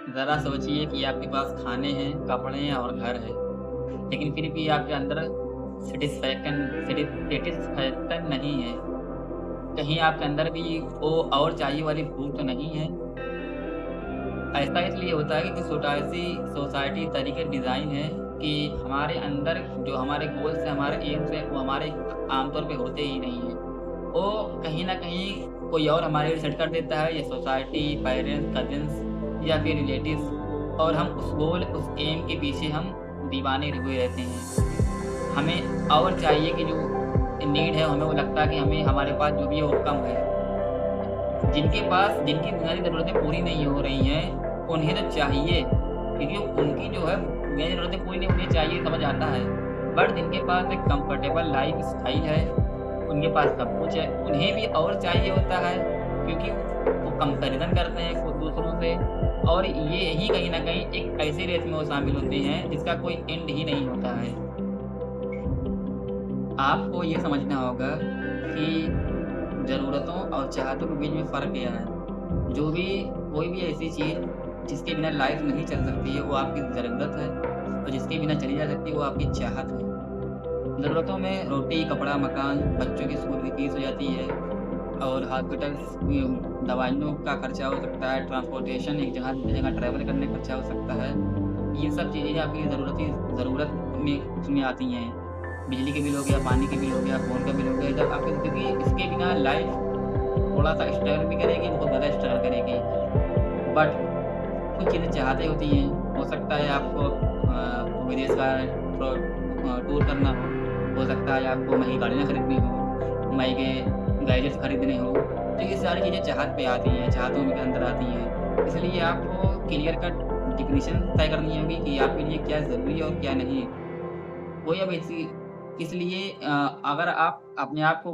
ज़रा सोचिए कि आपके पास खाने हैं, कपड़े हैं और घर है, लेकिन फिर भी आपके अंदर सैटिस्फैक्शन नहीं है। कहीं आपके अंदर भी वो और चाहिए वाली भूख तो नहीं है? ऐसा इसलिए होता है क्योंकि सोसाइटी तरीके डिज़ाइन है कि हमारे अंदर जो हमारे गोल्स हैं, हमारे एम्स हैं, वो हमारे आमतौर पे होते ही नहीं हैं। वो कहीं न कहीं कोई और हमारे लिए सेट कर देता है, या सोसाइटी, पेरेंट्स, कज़िन्स या फिर रिलेटिव्स, और हम उस गोल, उस एम के पीछे हम दीवाने हुए रहते हैं। हमें और चाहिए कि जो नीड है, हमें वो लगता है कि हमें हमारे पास जो भी है वो कम है। जिनकी बुनियादी ज़रूरतें पूरी नहीं हो रही हैं, उन्हें तो चाहिए, क्योंकि उनकी जो है बुनियादी ज़रूरतें पूरी नहीं, उन्हें चाहिए, समझ आता है। बट जिनके पास एक कंफर्टेबल लाइफ़स्टाइल है, उनके पास सब कुछ है, उन्हें भी और चाहिए होता है, क्योंकि वो कंपैरिज़न करते हैं खुद दूसरों से, और ये ही कहीं न कहीं एक ऐसी रेस में वो शामिल होते हैं जिसका कोई एंड ही नहीं होता है। आपको ये समझना होगा कि ज़रूरतों और चाहतों के बीच में फ़र्क क्या है। जो भी कोई भी ऐसी चीज़ जिसके बिना लाइफ़ नहीं चल सकती है, वो आपकी ज़रूरत है, और जिसके बिना चली जा सकती है, वो आपकी चाहत है। ज़रूरतों में रोटी, कपड़ा, मकान, बच्चों की स्कूल की फ़ीस हो जाती है, और हॉस्पिटल्स दवाइयों का खर्चा हो सकता है, ट्रांसपोर्टेशन, एक जगह से दूसरी जगह ट्रैवल करने का खर्चा हो सकता है। ये सब चीज़ें आपकी ज़रूरत में उसमें आती हैं। बिजली के बिल हो गया, पानी के बिल हो गया, फ़ोन का बिल हो गया, जब आपके, क्योंकि इसके बिना लाइफ़ थोड़ा-सा स्ट्रगल भी करेगी, बहुत ज़्यादा स्ट्रगल करेगी। बट कुछ चीज़ें चाहते होती हैं, हो सकता है आपको विदेश का टूर करना हो सकता है आपको महँगी गाड़ियाँ खरीदनी हो, महँगे गैजेट्स खरीदने हो, तो ये सारी चीज़ें चाहत पे आती हैं, चाहतों के अंदर आती हैं। इसलिए आपको क्लियर कट डेफ़िनिशन तय करनी होगी कि आपके लिए क्या ज़रूरी है और क्या नहीं। कोई अब ऐसी इसलिए अगर आप अपने आप को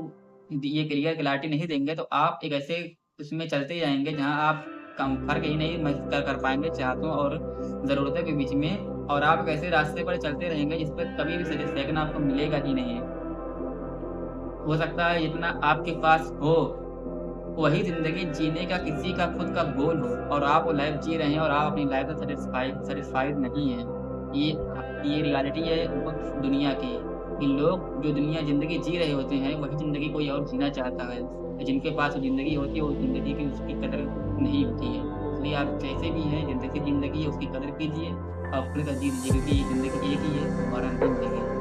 ये क्लियर क्लैरिटी नहीं देंगे, तो आप एक ऐसे उसमें चलते जाएँगे जहाँ आप फ़र्क ही नहीं महसूस कर पाएँगे चाहतों और ज़रूरतों के बीच में, और आप एक ऐसे रास्ते पर चलते रहेंगे जिस पे कभी भी सैटिस्फैक्शन आपको मिलेगा ही नहीं। हो सकता है जितना आपके पास हो, वही ज़िंदगी जीने का किसी का खुद का गोल हो, और आप वो लाइफ़ जी रहे हैं और आप अपनी लाइफ़ से सैटिस्फाइड नहीं हैं। ये रियलिटी है दुनिया की, कि लोग जो ज़िंदगी जी रहे होते हैं, वही ज़िंदगी कोई और जीना चाहता है। जिनके पास वो ज़िंदगी होती है, वो ज़िंदगी की उसकी कदर नहीं होती है। इसलिए आप जैसे भी हैं, ज़िंदगी है उसकी कदर कीजिए और खुल कर जी लीजिए, क्योंकि ये ज़िंदगी एक ही है, हमारा अंतिम रहेगी।